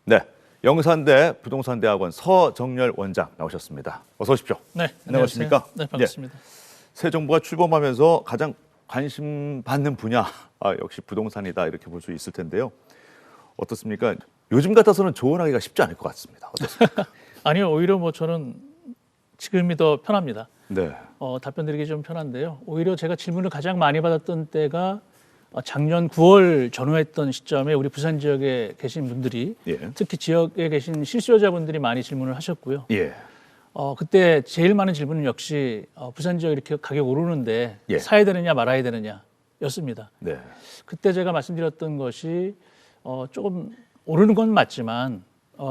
네, 영산대 부동산대학원 서정렬 원장 나오셨습니다. 어서 오십시오. 네, 안녕하십니까? 네, 반갑습니다. 새 정부가 출범하면서 가장 관심 받는 분야, 역시 부동산이다 이렇게 볼 수 있을 텐데요. 어떻습니까? 요즘 같아서는 조언하기가 쉽지 않을 것 같습니다. 어떻습니까? 아니요, 오히려 뭐 저는 지금이 더 편합니다. 네, 답변드리기 좀 편한데요. 오히려 제가 질문을 가장 많이 받았던 때가 작년 9월 전후했던 시점에 우리 부산 지역에 계신 분들이 예, 특히 지역에 계신 실수요자분들이 많이 질문을 하셨고요. 예, 그때 제일 많은 질문은 역시 부산 지역 이렇게 가격 오르는데 예. 사야 되느냐 말아야 되느냐였습니다. 네, 그때 제가 말씀드렸던 것이 조금 오르는 건 맞지만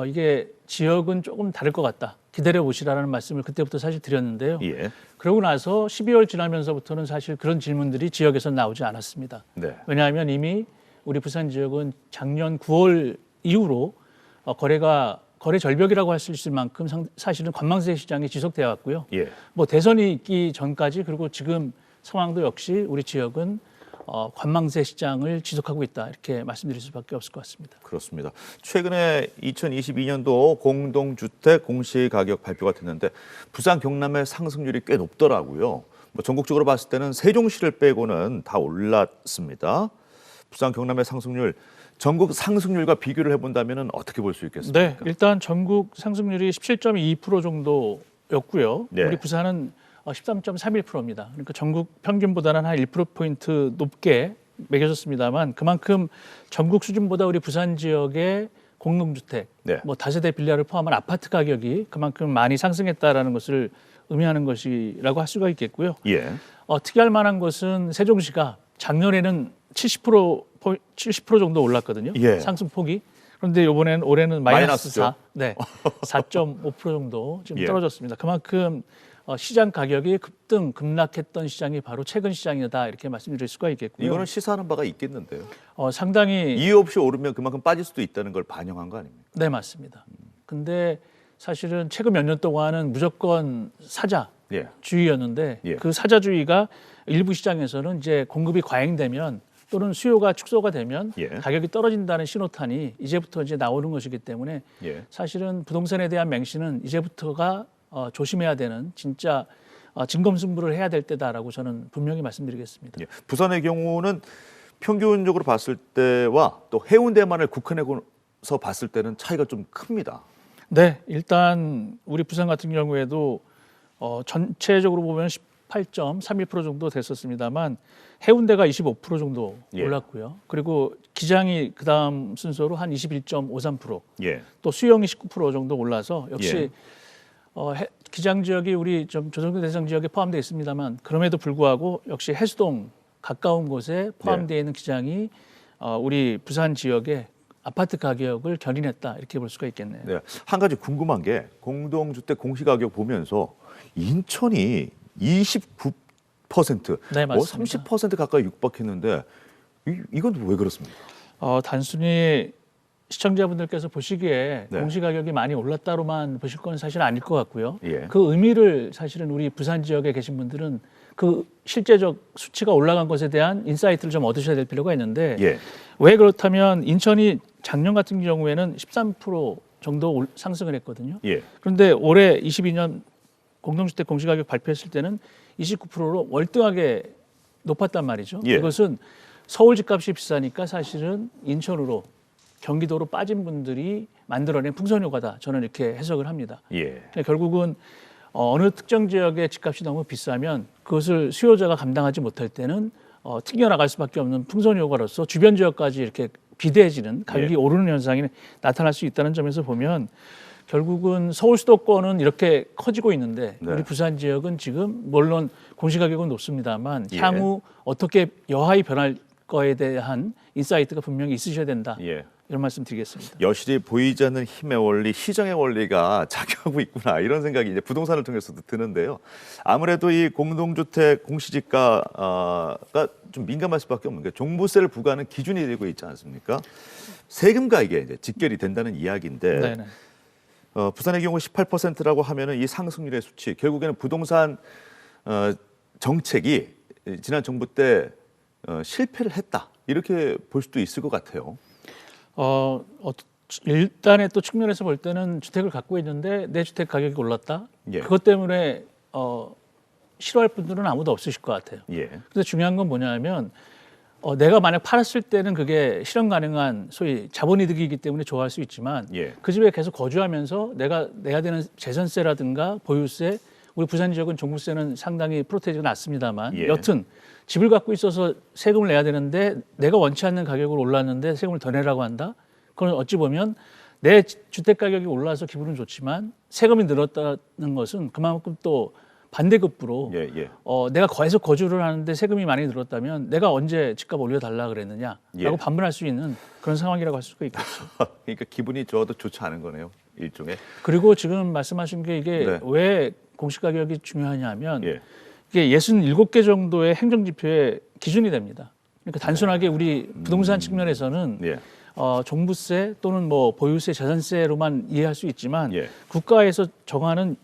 이게 지역은 조금 다를 것 같다. 기다려 보시라는 말씀을 그때부터 사실 드렸는데요. 예, 그러고 나서 12월 지나면서부터는 사실 그런 질문들이 지역에서 나오지 않았습니다. 네, 왜냐하면 이미 우리 부산 지역은 작년 9월 이후로 거래 절벽이라고 할 수 있을 만큼 사실은 관망세 시장이 지속되어 왔고요. 예. 뭐 대선이 있기 전까지 그리고 지금 상황도 역시 우리 지역은 관망세 시장을 지속하고 있다 이렇게 말씀드릴 수밖에 없을 것 같습니다. 그렇습니다. 최근에 2022년도 공동주택 공시가격 발표가 됐는데 부산 경남의 상승률이 꽤 높더라고요. 뭐 전국적으로 봤을 때는 세종시를 빼고는 다 올랐습니다. 부산 경남의 상승률, 전국 상승률과 비교를 해본다면 어떻게 볼 수 있겠습니까? 네, 일단 전국 상승률이 17.2% 정도였고요. 네. 우리 부산은 13.31%입니다. 그러니까 전국 평균보다는 한 1%포인트 높게 매겨졌습니다만 그만큼 전국 수준보다 우리 부산 지역의 공동주택, 네. 뭐 다세대 빌라를 포함한 아파트 가격이 그만큼 많이 상승했다라는 것을 의미하는 것이라고 할 수가 있겠고요. 예, 특이할 만한 것은 세종시가 작년에는 70% 정도 올랐거든요. 예. 상승폭이. 그런데 올해는 마이너스 마이너스죠. 4, 네, 4.5% 정도 지금 예. 떨어졌습니다. 그만큼 시장 가격이 급락했던 시장이 바로 최근 시장이다 이렇게 말씀드릴 수가 있겠고요. 이거는 시사하는 바가 있겠는데요. 상당히 이유 없이 오르면 그만큼 빠질 수도 있다는 걸 반영한 거 아닙니까? 네, 맞습니다. 근데 사실은 최근 몇 년 동안은 무조건 예, 사자주의였는데 예. 그 사자주의가 일부 시장에서는 이제 공급이 과잉되면 또는 수요가 축소가 되면 예. 가격이 떨어진다는 신호탄이 이제부터 이제 나오는 것이기 때문에 예. 사실은 부동산에 대한 맹신은 이제부터가 조심해야 되는 진짜 진검승부를 해야 될 때다라고 저는 분명히 말씀드리겠습니다. 예. 부산의 경우는 평균적으로 봤을 때와 또 해운대만을 국한해서 봤을 때는 차이가 좀 큽니다. 네, 일단 우리 부산 같은 경우에도 전체적으로 보면 18.31% 정도 됐었습니다만 해운대가 25% 정도 예. 올랐고요. 그리고 기장이 그다음 순서로 한 21.53%, 예, 또 수영이 19% 정도 올라서 역시 예. 기장 지역이 우리 좀 조정도 대상 지역에 포함되어 있습니다만 그럼에도 불구하고 역시 해수동 가까운 곳에 포함되어 있는 기장이 우리 부산 지역의 아파트 가격을 견인했다 이렇게 볼 수가 있겠네요. 네. 한 가지 궁금한 게 공동주택 공시가격 보면서 인천이 29%, 네, 맞습니다. 30% 가까이 육박했는데 이건 왜 그렇습니까? 단순히 시청자분들께서 보시기에 네. 공시가격이 많이 올랐다로만 보실 건 사실 아닐 것 같고요. 예. 그 의미를 사실은 우리 부산 지역에 계신 분들은 그 실제적 수치가 올라간 것에 대한 인사이트를 좀 얻으셔야 될 필요가 있는데 예, 왜 그렇다면 인천이 작년 같은 경우에는 13% 정도 상승을 했거든요. 예, 그런데 올해 22년 공동주택 공시가격 발표했을 때는 29%로 월등하게 높았단 말이죠. 예. 이것은 서울 집값이 비싸니까 사실은 인천으로 경기도로 빠진 분들이 만들어낸 풍선효과다. 저는 이렇게 해석을 합니다. 예, 그러니까 결국은 어느 특정 지역의 집값이 너무 비싸면 그것을 수요자가 감당하지 못할 때는 튕겨나갈 수밖에 없는 풍선효과로서 주변 지역까지 이렇게 비대해지는 가격이 예. 오르는 현상이 나타날 수 있다는 점에서 보면 결국은 서울 수도권은 이렇게 커지고 있는데 네. 우리 부산 지역은 지금 물론 공시가격은 높습니다만 예. 향후 어떻게 여하히 변할 거에 대한 인사이트가 분명히 있으셔야 된다. 예. 이런 말씀 드리겠습니다. 여실히 보이지 않는 힘의 원리, 시장의 원리가 작용하고 있구나 이런 생각이 이제 부동산을 통해서도 드는데요. 아무래도 이 공동주택 공시지가가 좀 민감할 수밖에 없는 게 종부세를 부과하는 기준이 되고 있지 않습니까? 세금과 이게 이제 직결이 된다는 이야기인데 네네. 부산의 경우 18%라고 하면은 이 상승률의 수치 결국에는 부동산 정책이 지난 정부 때 실패를 했다 이렇게 볼 수도 있을 것 같아요. 일단의 또 측면에서 볼 때는 주택을 갖고 있는데 내 주택 가격이 올랐다. 예. 그것 때문에 싫어할 분들은 아무도 없으실 것 같아요. 예. 그래서 중요한 건 뭐냐면 내가 만약 팔았을 때는 그게 실현 가능한 소위 자본이득이기 때문에 좋아할 수 있지만 예. 그 집에 계속 거주하면서 내가 내야 되는 재산세라든가 보유세, 우리 부산 지역은 종부세는 상당히 프로테이지가 낮습니다만 예. 여튼 집을 갖고 있어서 세금을 내야 되는데 내가 원치 않는 가격으로 올랐는데 세금을 더 내라고 한다. 그건 어찌 보면 내 주택 가격이 올라서 기분은 좋지만 세금이 늘었다는 것은 그만큼 또 반대급부로 예. 예. 내가 계속 거주를 하는데 세금이 많이 늘었다면 내가 언제 집값 올려달라 그랬느냐라고 예. 반문할 수 있는 그런 상황이라고 할 수가 있겠죠. 그러니까 기분이 좋아도 좋지 않은 거네요. 일종의. 그리고 지금 말씀하신 게 이게 네. 왜 공시가격이 중요하냐면 예. 이게 67개 정도의 행정지표의 기준이 됩니다. 그러니까 단순하게 우리 부동산 측면에서는 예. 종부세 또는 뭐 보유세, 재산세로만 이해할 수 있지만 예. 국가에서 정하는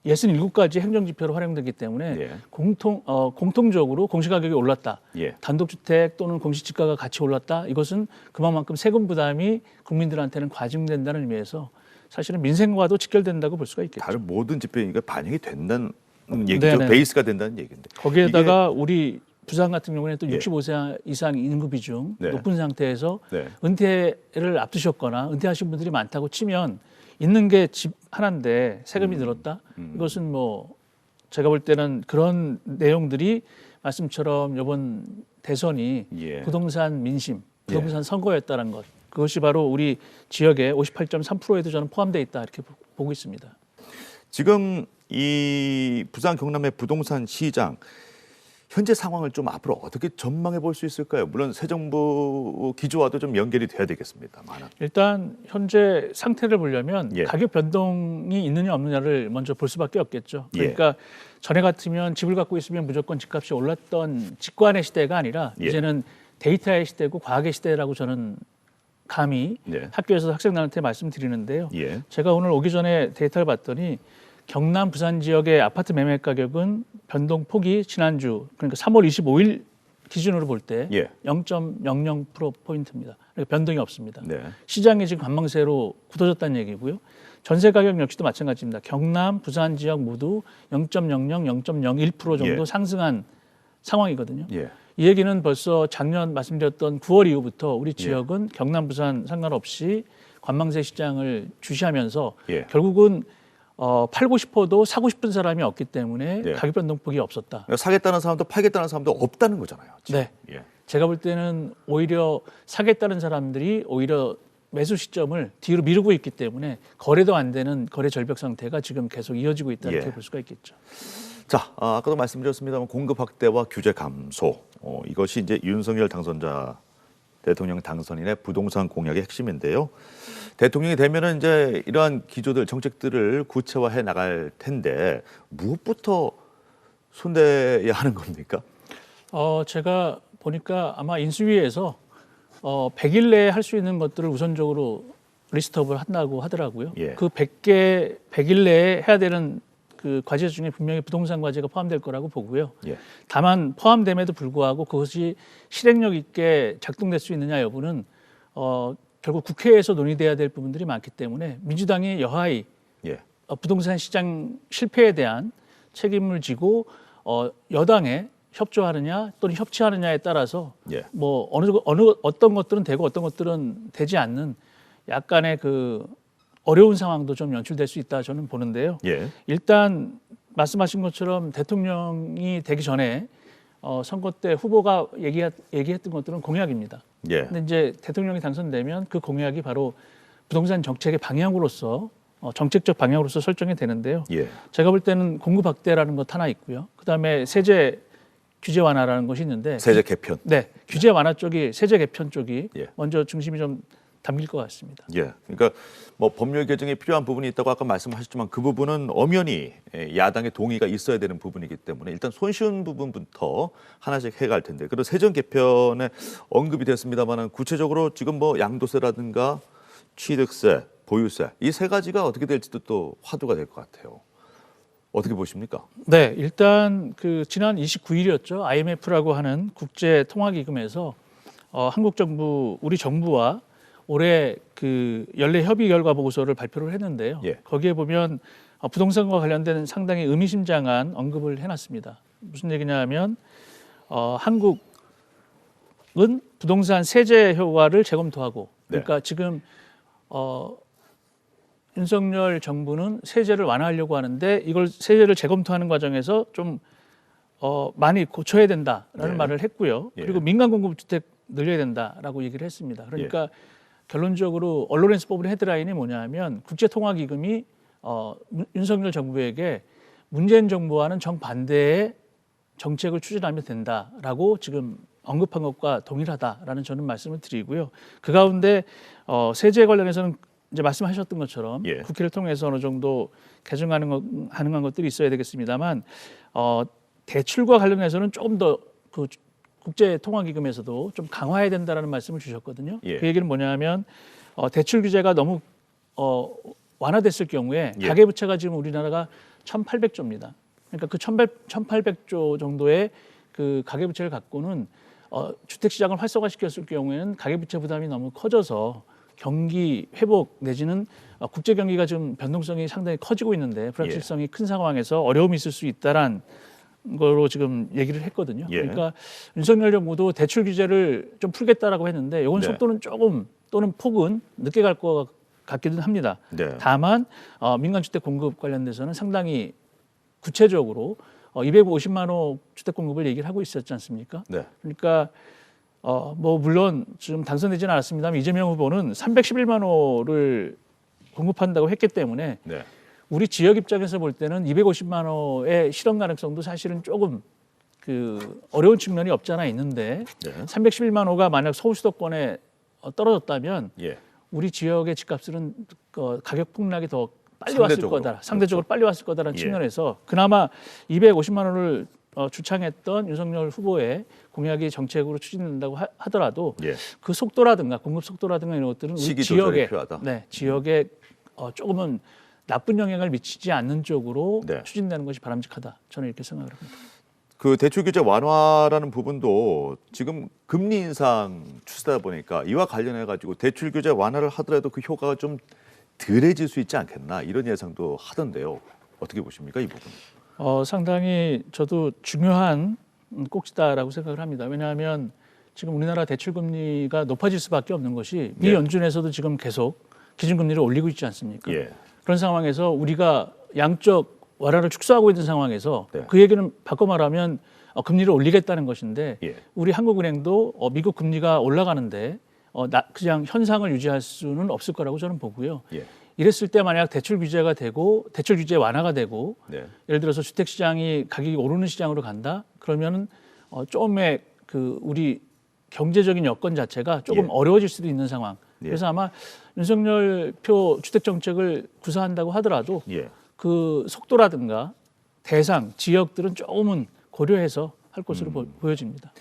67가지 행정지표로 활용되기 때문에 예. 공통적으로 공시가격이 올랐다. 예. 단독주택 또는 공시지가가 같이 올랐다. 이것은 그만큼 세금 부담이 국민들한테는 과징된다는 의미에서 사실은 민생과도 직결된다고 볼 수가 있겠죠. 다른 모든 지표니까 반영이 된다는 얘기죠. 네네. 베이스가 된다는 얘기인데. 거기에다가 우리 부산 같은 경우에는 또 예. 65세 이상 인구 비중 네. 높은 상태에서 네. 은퇴를 앞두셨거나 은퇴하신 분들이 많다고 치면 있는 게 집 하나인데 세금이 늘었다. 이것은 뭐 제가 볼 때는 그런 내용들이 말씀처럼 이번 대선이 예. 부동산 민심, 부동산 선거였다는 것. 그것이 바로 우리 지역의 58.3%에도 저는 포함되어 있다 이렇게 보고 있습니다. 지금 이 부산 경남의 부동산 시장 현재 상황을 좀 앞으로 어떻게 전망해 볼 수 있을까요? 물론 새 정부 기조와도 좀 연결이 돼야 되겠습니다만. 일단 현재 상태를 보려면 예. 가격 변동이 있느냐 없느냐를 먼저 볼 수밖에 없겠죠. 그러니까 전에 같으면 집을 갖고 있으면 무조건 집값이 올랐던 직관의 시대가 아니라 예. 이제는 데이터의 시대고 과학의 시대라고 저는 감히 예. 학교에서 학생들한테 말씀드리는데요. 예. 제가 오늘 오기 전에 데이터를 봤더니 경남 부산 지역의 아파트 매매 가격은 변동폭이 지난주 그러니까 3월 25일 기준으로 볼 때 예. 0.00%포인트입니다. 그러니까 변동이 없습니다. 네. 시장이 지금 관망세로 굳어졌다는 얘기고요. 전세 가격 역시도 마찬가지입니다. 경남, 부산 지역 모두 0.00, 0.01% 정도 예. 상승한 상황이거든요. 예. 이 얘기는 벌써 작년 말씀드렸던 9월 이후부터 우리 지역은 경남, 부산 상관없이 관망세 시장을 주시하면서 예. 결국은 팔고 싶어도 사고 싶은 사람이 없기 때문에 예. 가격 변동폭이 없었다. 그러니까 사겠다는 사람도 팔겠다는 사람도 없다는 거잖아요. 지금. 네. 예. 제가 볼 때는 오히려 사겠다는 사람들이 오히려 매수 시점을 뒤로 미루고 있기 때문에 거래도 안 되는 거래 절벽 상태가 지금 계속 이어지고 있다 이렇게 예. 볼 수가 있겠죠. 자, 아까도 말씀드렸습니다만 공급 확대와 규제 감소 이것이 이제 윤석열 당선자 대통령 당선인의 부동산 공약의 핵심인데요. 대통령이 되면은 이제 이러한 기조들 정책들을 구체화해 나갈 텐데 무엇부터 손대야 하는 겁니까? 제가 보니까 아마 인수위에서 100일 내에 할 수 있는 것들을 우선적으로 리스트업을 한다고 하더라고요. 예. 그 100일 내에 해야 되는 그 과제 중에 분명히 부동산 과제가 포함될 거라고 보고요. 예. 다만 포함됨에도 불구하고 그것이 실행력 있게 작동될 수 있느냐 여부는 결국 국회에서 논의돼야 될 부분들이 많기 때문에 민주당이 여하이 예. 부동산 시장 실패에 대한 책임을 지고 여당에 협조하느냐 또는 협치하느냐에 따라서 예. 뭐 어떤 것들은 되고 어떤 것들은 되지 않는 약간의 그 어려운 상황도 좀 연출될 수 있다 저는 보는데요. 예. 일단 말씀하신 것처럼 대통령이 되기 전에 선거 때 후보가 얘기했던 것들은 공약입니다. 예. 근데 이제 대통령이 당선되면 그 공약이 바로 부동산 정책의 방향으로서 정책적 방향으로서 설정이 되는데요. 예. 제가 볼 때는 공급 확대라는 것 하나 있고요. 그다음에 세제 규제 완화라는 것이 있는데 세제 개편. 네, 규제 완화 쪽이 세제 개편 쪽이 예. 먼저 중심이 좀 담길 것 같습니다. 예. 그러니까 뭐 법률 개정에 필요한 부분이 있다고 아까 말씀하셨지만 그 부분은 엄연히 야당의 동의가 있어야 되는 부분이기 때문에 일단 손쉬운 부분부터 하나씩 해갈 텐데 그리고 세전 개편에 언급이 됐습니다만은 구체적으로 지금 뭐 양도세라든가 취득세, 보유세 이 세 가지가 어떻게 될지도 또 화두가 될 것 같아요. 어떻게 보십니까? 네, 일단 그 지난 29일이었죠. IMF라고 하는 국제 통화기금에서 한국 정부, 우리 정부와 올해 그 연례 협의 결과 보고서를 발표를 했는데요. 예. 거기에 보면 부동산과 관련된 상당히 의미심장한 언급을 해놨습니다. 무슨 얘기냐면 한국은 부동산 세제 효과를 재검토하고, 그러니까 지금 윤석열 정부는 세제를 완화하려고 하는데 이걸 세제를 재검토하는 과정에서 좀 많이 고쳐야 된다라는 말을 했고요. 그리고 민간 공급 주택 늘려야 된다라고 얘기를 했습니다. 그러니까 결론적으로 언론에서 뽑은 헤드라인이 뭐냐면 국제통화기금이 윤석열 정부에게 문재인 정부와는 정반대의 정책을 추진하면 된다라고 지금 언급한 것과 동일하다라는 저는 말씀을 드리고요. 그 가운데 세제 관련해서는 이제 말씀하셨던 것처럼 국회를 통해서 어느 정도 개정하는 가능한 것들이 있어야 되겠습니다만 대출과 관련해서는 조금 더 그 국제통화기금에서도 좀 강화해야 된다라는 말씀을 주셨거든요. 그 얘기는 뭐냐면 대출 규제가 너무 완화됐을 경우에 가계부채가 지금 우리나라가 1,800조입니다. 그러니까 그 1,800조 정도의 그 가계부채를 갖고는 주택시장을 활성화시켰을 경우에는 가계부채 부담이 너무 커져서 경기 회복 내지는 국제 경기가 좀 변동성이 상당히 커지고 있는데 불확실성이 큰 상황에서 어려움이 있을 수 있다란 거로 지금 얘기를 했거든요. 그러니까 윤석열 정부도 대출 규제를 좀 풀겠다라고 했는데 이건 속도는 조금 또는 폭은 늦게 갈 것 같기는 합니다. 다만 민간주택 공급 관련돼서는 상당히 구체적으로 250만 호 주택 공급을 얘기를 하고 있었지 않습니까? 그러니까 뭐 물론 지금 당선되지는 않았습니다만 이재명 후보는 311만 호를 공급한다고 했기 때문에 우리 지역 입장에서 볼 때는 250만 호의 실현 가능성도 사실은 조금 그 어려운 측면이 없지 않아 있는데 311만 호가 만약 서울 수도권에 떨어졌다면 우리 지역의 집값은 가격 폭락이 더 빨리 왔을 거다. 상대적으로 빨리 왔을 거다라는 측면에서 그나마 250만 원을 주창했던 윤석열 후보의 공약이 정책으로 추진된다고 하더라도 그 속도라든가 공급 속도라든가 이런 것들은 우리 지역에 조금은 나쁜 영향을 미치지 않는 쪽으로 추진되는 것이 바람직하다. 저는 이렇게 생각을 합니다. 그 대출 규제 완화라는 부분도 지금 금리 인상 추세다 보니까 이와 관련해 가지고 대출 규제 완화를 하더라도 그 효과가 좀 덜해질 수 있지 않겠나 이런 예상도 하던데요. 어떻게 보십니까 이 부분? 상당히 저도 중요한 꼭지다라고 생각을 합니다. 왜냐하면 지금 우리나라 대출 금리가 높아질 수밖에 없는 것이 미 연준에서도 지금 계속 기준금리를 올리고 있지 않습니까? 그런 상황에서 우리가 양적 완화를 축소하고 있는 상황에서 그 얘기는 바꿔 말하면 금리를 올리겠다는 것인데 우리 한국은행도 미국 금리가 올라가는데 그냥 현상을 유지할 수는 없을 거라고 저는 보고요. 이랬을 때 만약 대출 규제가 되고 대출 규제 완화가 되고 예를 들어서 주택 시장이 가격이 오르는 시장으로 간다. 그러면 조금의 그 우리 경제적인 여건 자체가 조금 어려워질 수도 있는 상황. 그래서 아마 윤석열 표 주택 정책을 구사한다고 하더라도 그 속도라든가 대상 지역들은 조금은 고려해서 할 것으로 보여집니다.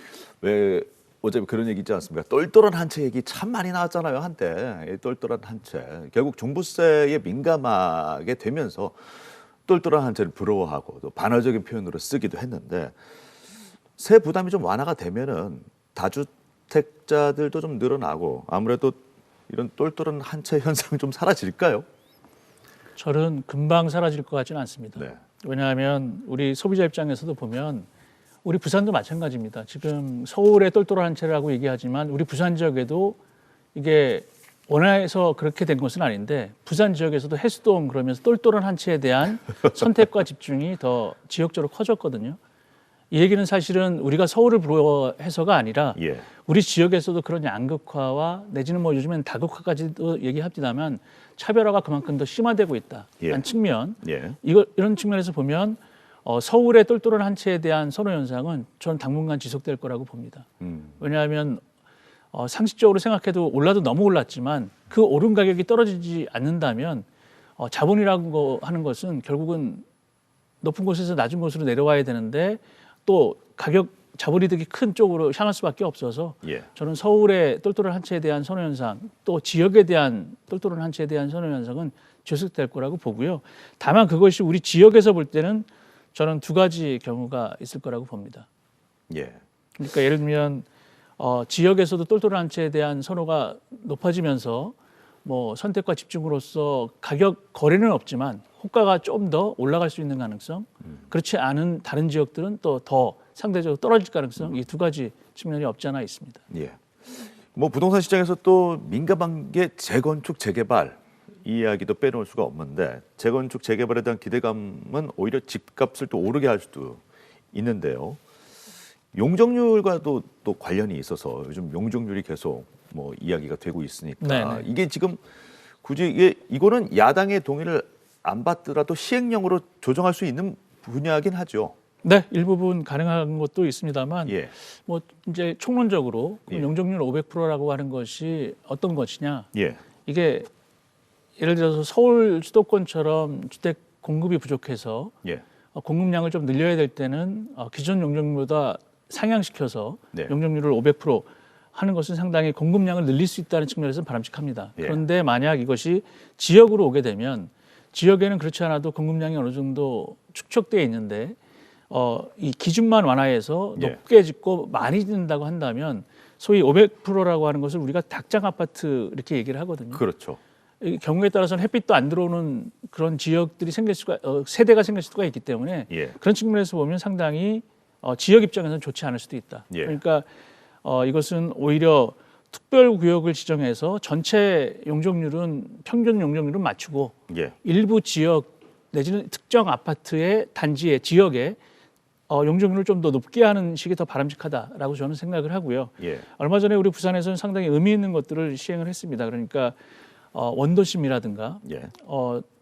왜 어차피 그런 얘기 있지 않습니까? 똘똘한 한 채 얘기 참 많이 나왔잖아요 한때. 똘똘한 한 채. 결국 종부세에 민감하게 되면서 똘똘한 한 채를 부러워하고 또 반어적인 표현으로 쓰기도 했는데 세 부담이 좀 완화가 되면은 다주택자들도 좀 늘어나고 아무래도 이런 똘똘한 한 채 현상 좀 사라질까요? 저는 금방 사라질 것 같지는 않습니다. 왜냐하면 우리 소비자 입장에서도 보면 우리 부산도 마찬가지입니다. 지금 서울의 똘똘한 한 채라고 얘기하지만 우리 부산 지역에도 이게 원해서 그렇게 된 것은 아닌데 부산 지역에서도 해수동 그러면서 똘똘한 한 채에 대한 선택과 집중이 더 지역적으로 커졌거든요. 이 얘기는 사실은 우리가 서울을 부러워해서가 아니라 우리 지역에서도 그런 양극화와 내지는 뭐 요즘엔 다극화까지도 얘기합니다만 차별화가 그만큼 더 심화되고 있다는 측면 이런 측면에서 보면 서울의 똘똘한 한 채에 대한 선호 현상은 저는 당분간 지속될 거라고 봅니다. 왜냐하면 상식적으로 생각해도 올라도 너무 올랐지만 그 오른 가격이 떨어지지 않는다면 자본이라고 하는 것은 결국은 높은 곳에서 낮은 곳으로 내려와야 되는데 또 가격 자본이득이 큰 쪽으로 향할 수밖에 없어서 저는 서울의 똘똘한 한 채에 대한 선호 현상 또 지역에 대한 똘똘한 한 채에 대한 선호 현상은 지속될 거라고 보고요. 다만 그것이 우리 지역에서 볼 때는 저는 두 가지 경우가 있을 거라고 봅니다. 그러니까 예를 들면 지역에서도 똘똘한 채에 대한 선호가 높아지면서 뭐 선택과 집중으로서 가격 거래는 없지만 호가가 좀 더 올라갈 수 있는 가능성, 그렇지 않은 다른 지역들은 또 더 상대적으로 떨어질 가능성, 이 두 가지 측면이 없지 않아 있습니다. 예. 뭐 부동산 시장에서 또 민감한 게 재건축, 재개발 이 이야기도 빼놓을 수가 없는데 재건축, 재개발에 대한 기대감은 오히려 집값을 또 오르게 할 수도 있는데요. 용적률과도 또 관련이 있어서 요즘 용적률이 계속 뭐 이야기가 되고 있으니까 네네. 이게 지금 굳이 이거는 야당의 동의를 안 받더라도 시행령으로 조정할 수 있는 분야긴 하죠. 네, 일부분 가능한 것도 있습니다만, 예. 뭐 이제 총론적으로 예. 용적률 500%라고 하는 것이 어떤 것이냐? 예. 이게 예를 들어서 서울 수도권처럼 주택 공급이 부족해서 예. 공급량을 좀 늘려야 될 때는 기존 용적률보다 상향시켜서 네. 용적률을 500% 하는 것은 상당히 공급량을 늘릴 수 있다는 측면에서는 바람직합니다. 예. 그런데 만약 이것이 지역으로 오게 되면 지역에는 그렇지 않아도 공급량이 어느 정도 축적되어 있는데 이 기준만 완화해서 예. 높게 짓고 많이 짓는다고 한다면 소위 500%라고 하는 것을 우리가 닭장 아파트 이렇게 얘기를 하거든요. 그렇죠. 이 경우에 따라서는 햇빛도 안 들어오는 그런 지역들이 생길 수가 세대가 생길 수가 있기 때문에 예. 그런 측면에서 보면 상당히 지역 입장에서는 좋지 않을 수도 있다. 예. 그러니까 이것은 오히려 특별 구역을 지정해서 전체 용적률은 평균 용적률은 맞추고 예. 일부 지역 내지는 특정 아파트의 단지의 지역에 용적률을 좀 더 높게 하는 식이 더 바람직하다라고 저는 생각을 하고요. 예. 얼마 전에 우리 부산에서는 상당히 의미 있는 것들을 시행을 했습니다. 그러니까 원도심이라든가 예.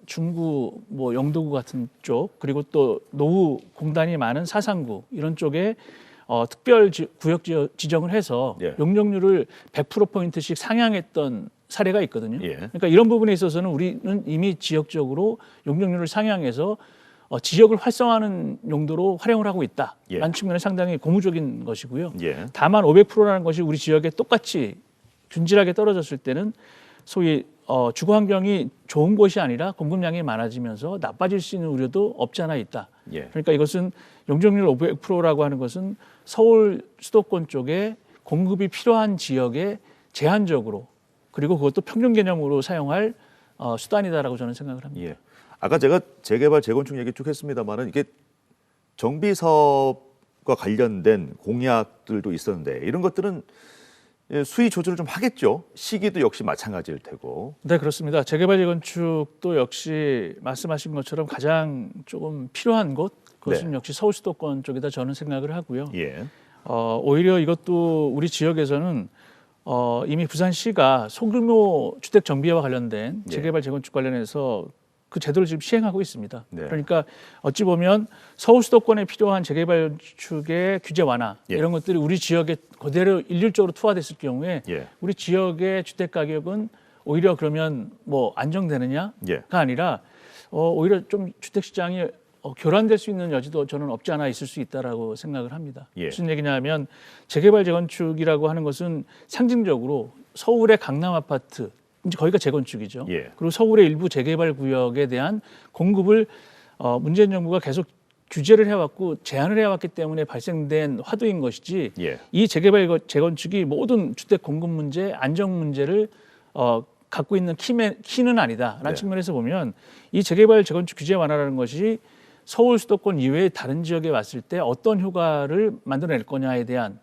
중구 뭐 영도구 같은 쪽 그리고 또 노후 공단이 많은 사상구 이런 쪽에 특별 구역 지정을 해서 예. 용적률을 100%포인트씩 상향했던 사례가 있거든요. 예. 그러니까 이런 부분에 있어서는 우리는 이미 지역적으로 용적률을 상향해서 지역을 활성화하는 용도로 활용을 하고 있다라는 예. 측면에 상당히 고무적인 것이고요. 예. 다만 500%라는 것이 우리 지역에 똑같이 균질하게 떨어졌을 때는 소위 주거 환경이 좋은 곳이 아니라 공급량이 많아지면서 나빠질 수 있는 우려도 없지 않아 있다. 예. 그러니까 이것은 용적률 500%라고 하는 것은 서울 수도권 쪽에 공급이 필요한 지역에 제한적으로 그리고 그것도 평균 개념으로 사용할 수단이다라고 저는 생각을 합니다. 예. 아까 제가 재개발, 재건축 얘기 쭉 했습니다만은 이게 정비 사업과 관련된 공약들도 있었는데 이런 것들은 수위 조절을 좀 하겠죠. 시기도 역시 마찬가지일 테고. 네, 그렇습니다. 재개발 재건축도 역시 말씀하신 것처럼 가장 조금 필요한 곳 그것은 역시 서울 수도권 쪽이다 저는 생각을 하고요. 예. 오히려 이것도 우리 지역에서는 이미 부산시가 소규모 주택 정비와 관련된 재개발 재건축 관련해서 그 제도를 지금 시행하고 있습니다. 네. 그러니까 어찌 보면 서울 수도권에 필요한 재개발 축의 규제 완화 이런 것들이 우리 지역에 그대로 일률적으로 투하됐을 경우에 우리 지역의 주택 가격은 오히려 그러면 뭐 안정되느냐가 아니라 오히려 좀 주택 시장이 교란될 수 있는 여지도 저는 없지 않아 있을 수 있다라고 생각을 합니다. 무슨 얘기냐면 재개발 재건축이라고 하는 것은 상징적으로 서울의 강남 아파트 이제 거기가 재건축이죠. 그리고 서울의 일부 재개발 구역에 대한 공급을 문재인 정부가 계속 규제를 해왔고 제한을 해왔기 때문에 발생된 화두인 것이지 이 재개발 재건축이 모든 주택 공급 문제, 안정 문제를 갖고 있는 키는 아니다라는 측면에서 보면 이 재개발 재건축 규제 완화라는 것이 서울 수도권 이외의 다른 지역에 왔을 때 어떤 효과를 만들어낼 거냐에 대한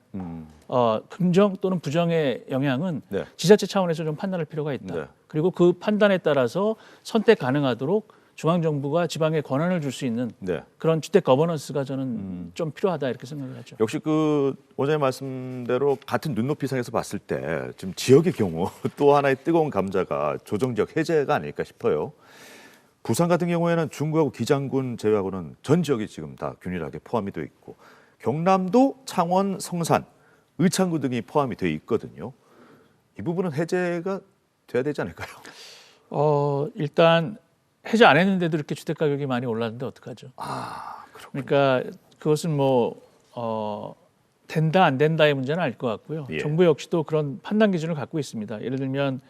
긍정 또는 부정의 영향은 지자체 차원에서 좀 판단할 필요가 있다. 그리고 그 판단에 따라서 선택 가능하도록 중앙정부가 지방에 권한을 줄 수 있는 그런 주택 거버넌스가 저는 좀 필요하다 이렇게 생각을 하죠. 역시 그 원장님 말씀대로 같은 눈높이상에서 봤을 때 지금 지역의 경우 또 하나의 뜨거운 감자가 조정지역 해제가 아닐까 싶어요. 부산 같은 경우에는 중구하고 기장군 제외하고는 전 지역이 지금 다 균일하게 포함이 되어 있고 경남도 창원, 성산, 의창구 등이 포함이 되어 있거든요. 이 부분은 해제가 돼야 되지 않을까요? 일단 해제 안 했는데도 이렇게 주택 가격이 많이 올랐는데 어떡하죠? 그렇군요. 그러니까 그것은 뭐 된다 안 된다의 문제는 아닐 것 같고요. 정부 역시도 그런 판단 기준을 갖고 있습니다. 예를 들면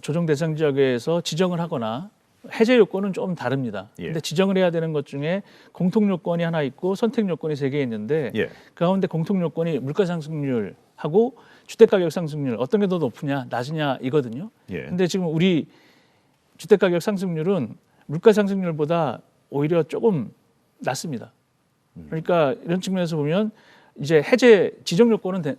조정 대상 지역에서 지정을 하거나 해제 요건은 좀 다릅니다. 근데 지정을 해야 되는 것 중에 공통 요건이 하나 있고 선택 요건이 3개 있는데 그 가운데 공통 요건이 물가 상승률 하고 주택 가격 상승률 어떤 게 더 높으냐, 낮으냐 이거든요. 예. 근데 지금 우리 주택 가격 상승률은 물가 상승률보다 오히려 조금 낮습니다. 그러니까 이런 측면에서 보면 이제 해제 지정 요건은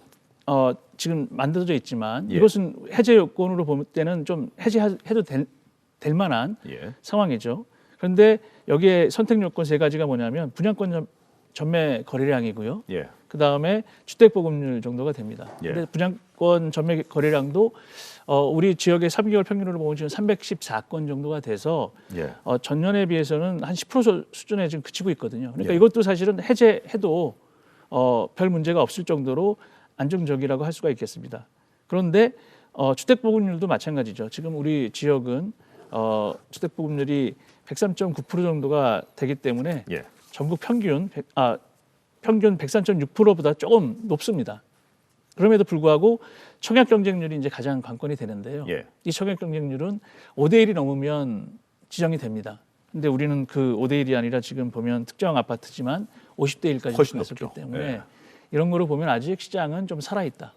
지금 만들어져 있지만 예. 이것은 해제 요건으로 볼 때는 좀 해제해도 될 만한 예. 상황이죠. 그런데 여기에 선택 요건 세 가지가 뭐냐면 분양권 전매 거래량이고요. 예. 그 다음에 주택 보급률 정도가 됩니다. 예. 근데 분양권 전매 거래량도 우리 지역의 3개월 평균으로 보면 지금 314건 정도가 돼서 예. 전년에 비해서는 한 10% 수준에 지금 그치고 있거든요. 그러니까 예. 이것도 사실은 해제해도 별 문제가 없을 정도로 안정적이라고 할 수가 있겠습니다. 그런데 주택 보급률도 마찬가지죠. 지금 우리 지역은 주택 보급률이 103.9% 정도가 되기 때문에 예. 전국 평균 103.6%보다 조금 높습니다. 그럼에도 불구하고 청약 경쟁률이 이제 가장 관건이 되는데요. 예. 이 청약 경쟁률은 5대 1이 넘으면 지정이 됩니다. 근데 우리는 그 5대 1이 아니라 지금 보면 특정 아파트지만 50대 1까지 훨씬 갔었기 높죠. 때문에 예. 이런 거로 보면 아직 시장은 좀 살아있다.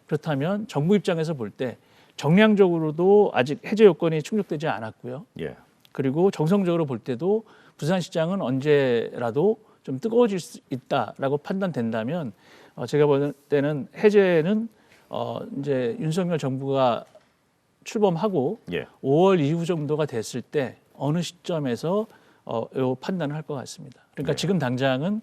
그렇다면 정부 입장에서 볼 때 정량적으로도 아직 해제 요건이 충족되지 않았고요. 예. 그리고 정성적으로 볼 때도 부산시장은 언제라도 좀 뜨거워질 수 있다라고 판단된다면 제가 볼 때는 해제는 이제 윤석열 정부가 출범하고 예. 5월 이후 정도가 됐을 때 어느 시점에서 요 판단을 할 것 같습니다. 그러니까 네. 지금 당장은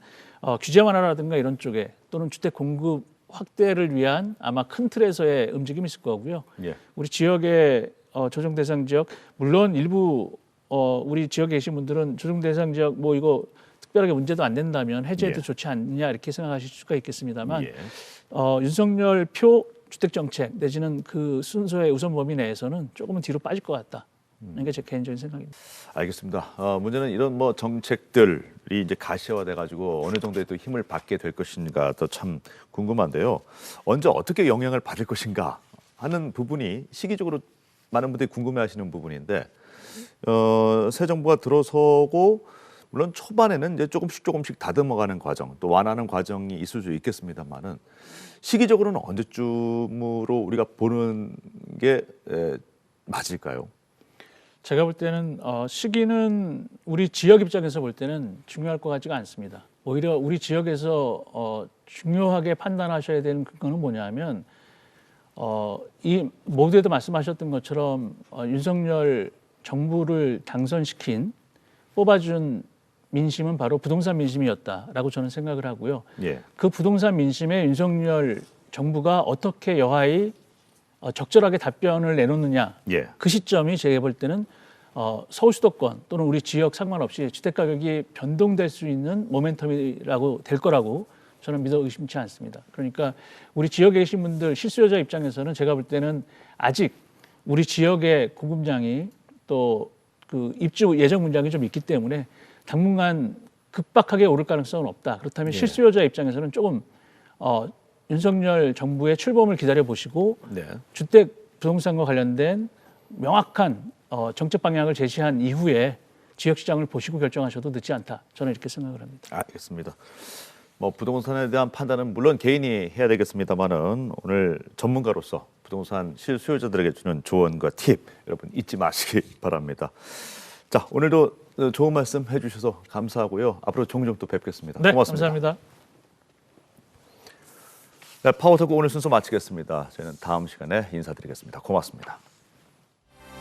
규제 완화라든가 이런 쪽에 또는 주택 공급 확대를 위한 아마 큰 틀에서의 움직임이 있을 거고요. 예. 우리 지역의 조정 대상 지역 물론 일부 우리 지역에 계신 분들은 조정 대상 지역 뭐 이거 특별하게 문제도 안 된다면 해제해도 예. 좋지 않느냐 이렇게 생각하실 수가 있겠습니다만 예. 윤석열 표 주택 정책 내지는 그 순서의 우선 범위 내에서는 조금은 뒤로 빠질 것 같다. 이게 제 개인적인 생각입니다. 알겠습니다. 문제는 이런 뭐 정책들이 이제 가시화돼 가지고 어느 정도의 또 힘을 받게 될 것인가 더 참 궁금한데요. 언제 어떻게 영향을 받을 것인가 하는 부분이 시기적으로 많은 분들이 궁금해하시는 부분인데 새 정부가 들어서고 물론 초반에는 이제 조금씩 다듬어가는 과정, 또 완화하는 과정이 있을 수 있겠습니다만은 시기적으로는 언제쯤으로 우리가 보는 게 맞을까요? 제가 볼 때는 시기는 우리 지역 입장에서 볼 때는 중요할 것 같지가 않습니다. 오히려 우리 지역에서 중요하게 판단하셔야 되는 그거는 뭐냐면 이 모두에도 말씀하셨던 것처럼 윤석열 정부를 당선시킨 뽑아준 민심은 바로 부동산 민심이었다라고 저는 생각을 하고요. 예. 그 부동산 민심에 윤석열 정부가 어떻게 여하이 적절하게 답변을 내놓느냐. 예. 그 시점이 제가 볼 때는 서울 수도권 또는 우리 지역 상관없이 주택 가격이 변동될 수 있는 모멘텀이라고 될 거라고 저는 믿어 의심치 않습니다. 그러니까 우리 지역에 계신 분들 실수요자 입장에서는 제가 볼 때는 아직 우리 지역의 공급량이 또 그 입주 예정 물량이 좀 있기 때문에 당분간 급박하게 오를 가능성은 없다. 그렇다면 예. 실수요자 입장에서는 조금 윤석열 정부의 출범을 기다려 보시고 네. 주택 부동산과 관련된 명확한 정책 방향을 제시한 이후에 지역 시장을 보시고 결정하셔도 늦지 않다. 저는 이렇게 생각을 합니다. 알겠습니다. 뭐 부동산에 대한 판단은 물론 개인이 해야 되겠습니다만은 오늘 전문가로서 부동산 실수요자들에게 주는 조언과 팁 여러분 잊지 마시기 바랍니다. 자, 오늘도 좋은 말씀 해주셔서 감사하고요. 앞으로 종종 또 뵙겠습니다. 네, 고맙습니다. 감사합니다. 네, 파워토크 오늘 순서 마치겠습니다. 저희는 다음 시간에 인사드리겠습니다. 고맙습니다.